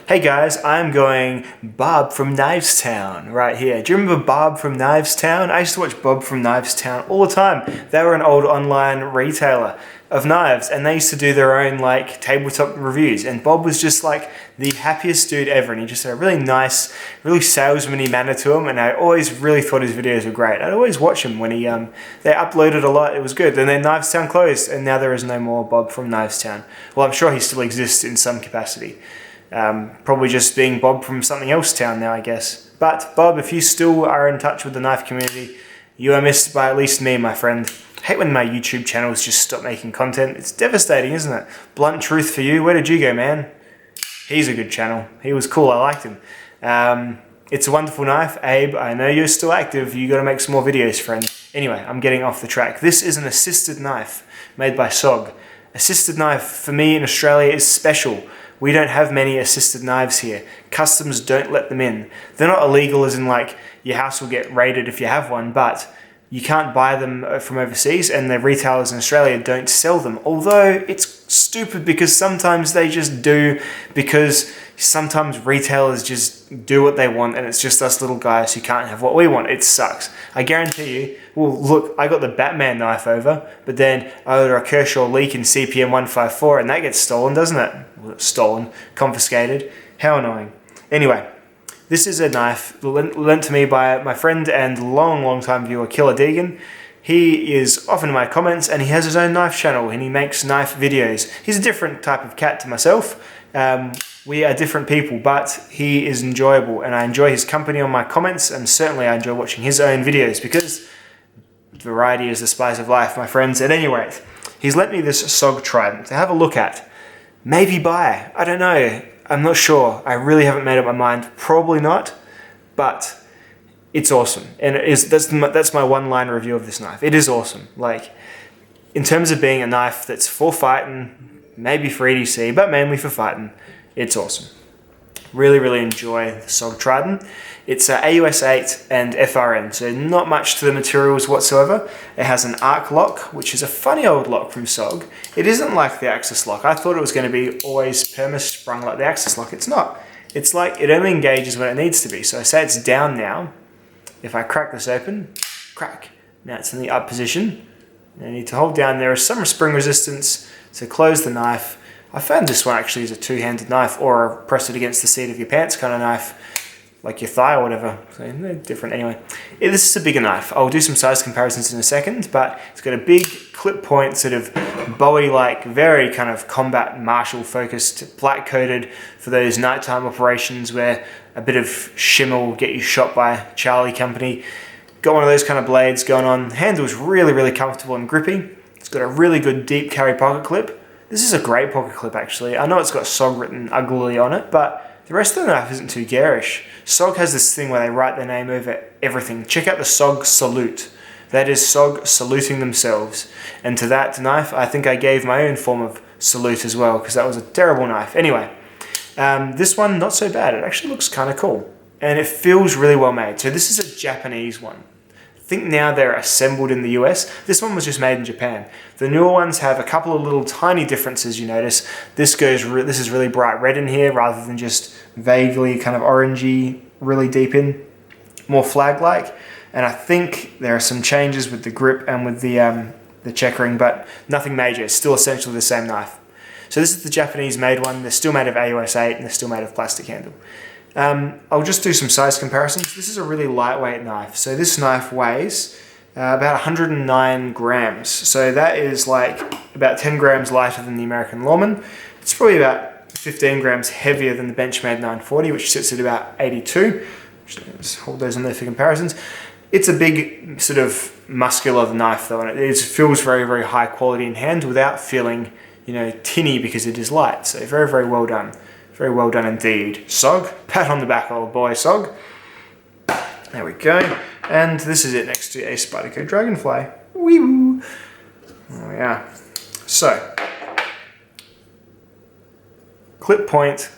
Hey guys, I'm going Bob from Knives Town right here. Do you remember Bob from Knives Town? I used to watch Bob from Knives Town all the time. They were an old online retailer of knives and they used to do their own like tabletop reviews, and Bob was just like the happiest dude ever, and he just had a really nice, really salesman-y manner to him, and I always really thought his videos were great. I'd always watch him when they uploaded a lot. It was good. And then Knives Town closed and now there is no more Bob from Knives Town. Well, I'm sure he still exists in some capacity. Probably just being Bob from something else town now, I guess. But Bob, if you still are in touch with the knife community, you are missed by at least me, my friend. I hate when my YouTube channels just stop making content. It's devastating, isn't it? Blunt truth for you. Where did you go, man? He's a good channel. He was cool. I liked him. It's a wonderful knife. Abe, I know you're still active. You got to make some more videos, friend. Anyway, I'm getting off the track. This is an assisted knife made by SOG. Assisted knife, for me in Australia, is special. We don't have many assisted knives here. Customs don't let them in. They're not illegal as in like your house will get raided if you have one, but you can't buy them from overseas, and the retailers in Australia don't sell them. Although it's stupid because sometimes they just do, because sometimes retailers just do what they want and it's just us little guys who can't have what we want. It sucks. I guarantee you, well look, I got the Batman knife over, but then I order a Kershaw Leak in CPM 154 and that gets stolen, doesn't it? Well, stolen, confiscated. How annoying. Anyway, this is a knife lent to me by my friend and long time viewer, Killer Deegan. He is often in my comments and he has his own knife channel and he makes knife videos. He's a different type of cat to myself. We are different people, but he is enjoyable and I enjoy his company on my comments, and certainly I enjoy watching his own videos because variety is the spice of life, my friends. At any rate, he's lent me this SOG Trident to have a look at. Maybe buy. I don't know. I'm not sure. I really haven't made up my mind. Probably not, but it's awesome. And that's my one-line review of this knife. It is awesome. Like, in terms of being a knife that's for fighting, maybe for EDC, but mainly for fighting, it's awesome. Really enjoy the SOG Trident. It's AUS 8 and FRN, so not much to the materials whatsoever. It has an arc lock, which is a funny old lock from SOG. It isn't like the Axis lock. I thought it was going to be always perma-sprung like the Axis lock. It's not. It's like it only engages when it needs to be. So I say it's down now. If I crack this open, crack. Now it's in the up position. I need to hold down. There is some spring resistance to close the knife. I found this one actually is a two-handed knife, or a press it against the seat of your pants kind of knife, like your thigh or whatever. So they're different anyway. Yeah, this is a bigger knife. I'll do some size comparisons in a second, but it's got a big clip point, sort of Bowie-like, very kind of combat martial focused, black coated for those nighttime operations where a bit of shimmer will get you shot by Charlie Company. Got one of those kind of blades going on. Handle's really comfortable and grippy. It's got a really good deep carry pocket clip. This is a great pocket clip actually. I know it's got SOG written uglily on it, but the rest of the knife isn't too garish. SOG has this thing where they write their name over everything. Check out the SOG salute. That is SOG saluting themselves. And to that knife, I think I gave my own form of salute as well, because that was a terrible knife. Anyway, this one, not so bad. It actually looks kind of cool. And it feels really well made. So this is a Japanese one. I think now they're assembled in the US. This one was just made in Japan. The newer ones have a couple of little tiny differences you notice. This is really bright red in here rather than just vaguely kind of orangey, really deep in, more flag-like. And I think there are some changes with the grip and with the checkering, but nothing major. It's still essentially the same knife. So this is the Japanese made one. They're still made of AUS 8 and they're still made of plastic handle. I'll just do some size comparisons. This is a really lightweight knife. So this knife weighs about 109 grams. So that is like about 10 grams lighter than the American Lawman. It's probably about 15 grams heavier than the Benchmade 940, which sits at about 82. Let's hold those in there for comparisons. It's a big sort of muscular knife though, and it feels very high quality in hand without feeling, you know, tinny because it is light. So very well done. Very well done indeed. SOG, pat on the back, old boy, SOG. There we go. And this is it next to a Spyderco Dragonfly. Wee-woo. There we are. So, clip point,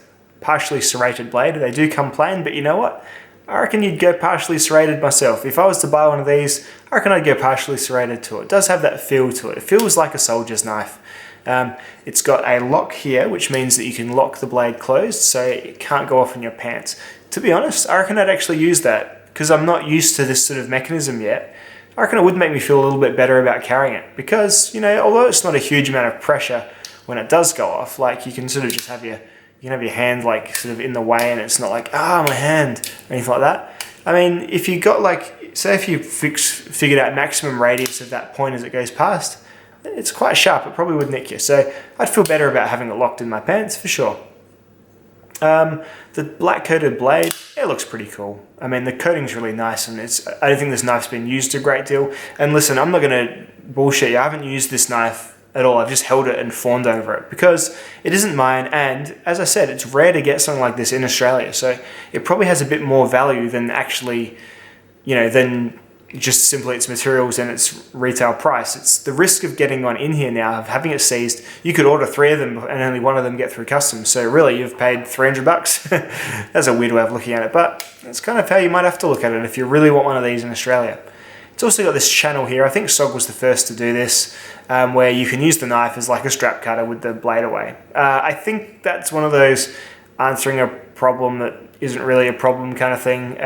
partially serrated blade. They do come plain, but you know what? I reckon you'd go partially serrated myself. If I was to buy one of these, I reckon I'd go partially serrated too. It does have that feel to it. It feels like a soldier's knife. It's got a lock here, which means that you can lock the blade closed so it can't go off in your pants. To be honest, I reckon I'd actually use that because I'm not used to this sort of mechanism yet. I reckon it would make me feel a little bit better about carrying it because, you know, although it's not a huge amount of pressure when it does go off, like you can sort of just have your hand like sort of in the way and it's not like, my hand or anything like that. I mean, if you got like, say if you figured out maximum radius of that point as it goes past, it's quite sharp, it probably would nick you. So I'd feel better about having it locked in my pants for sure. The black coated blade, it looks pretty cool. I mean, the coating's really nice and I don't think this knife's been used a great deal. And listen, I'm not gonna bullshit you, I haven't used this knife at all. I've just held it and fawned over it because it isn't mine, and as I said, it's rare to get something like this in Australia, so it probably has a bit more value than actually, you know, than just simply its materials and its retail price. It's the risk of getting one in here now, of having it seized. You could order 3 of them and only 1 of them get through customs, so really you've paid $300. That's a weird way of looking at it, but that's kind of how you might have to look at it if you really want one of these in Australia. It's also got this channel here. I think SOG was the first to do this, where you can use the knife as like a strap cutter with the blade away. I think that's one of those answering a problem that isn't really a problem kind of thing.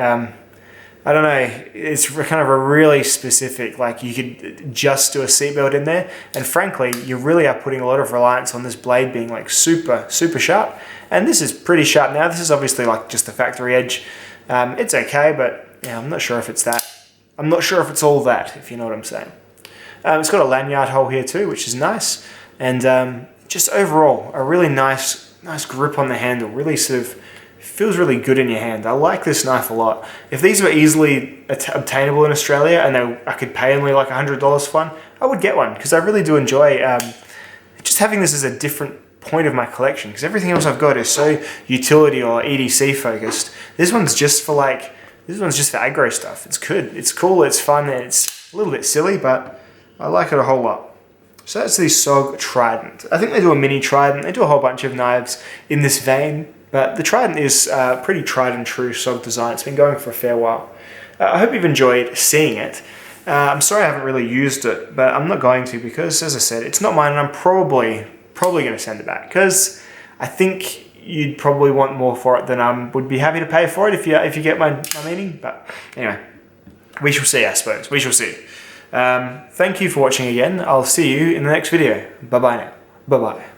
I don't know, it's kind of a really specific, like you could just do a seatbelt in there, and frankly, you really are putting a lot of reliance on this blade being like super, super sharp, and this is pretty sharp now. This is obviously like just the factory edge. It's okay, but yeah, I'm not sure if it's that. I'm not sure if it's all that, if you know what I'm saying. It's got a lanyard hole here too, which is nice. And just overall, a really nice grip on the handle. Really sort of feels really good in your hand. I like this knife a lot. If these were easily obtainable in Australia and I could pay only like $100 for one, I would get one because I really do enjoy just having this as a different point of my collection, because everything else I've got is so utility or EDC focused. This one's just for aggro stuff. It's good, it's cool, it's fun, and it's a little bit silly, but I like it a whole lot. So that's the SOG Trident. I think they do a mini Trident. They do a whole bunch of knives in this vein, but the Trident is pretty tried and true SOG design. It's been going for a fair while. I hope you've enjoyed seeing it. I'm sorry I haven't really used it, but I'm not going to because, as I said, it's not mine, and I'm probably going to send it back because I think you'd probably want more for it than I would be happy to pay for it if you get my meaning. But anyway, we shall see, I suppose. We shall see. Thank you for watching again. I'll see you in the next video. Bye-bye now. Bye-bye.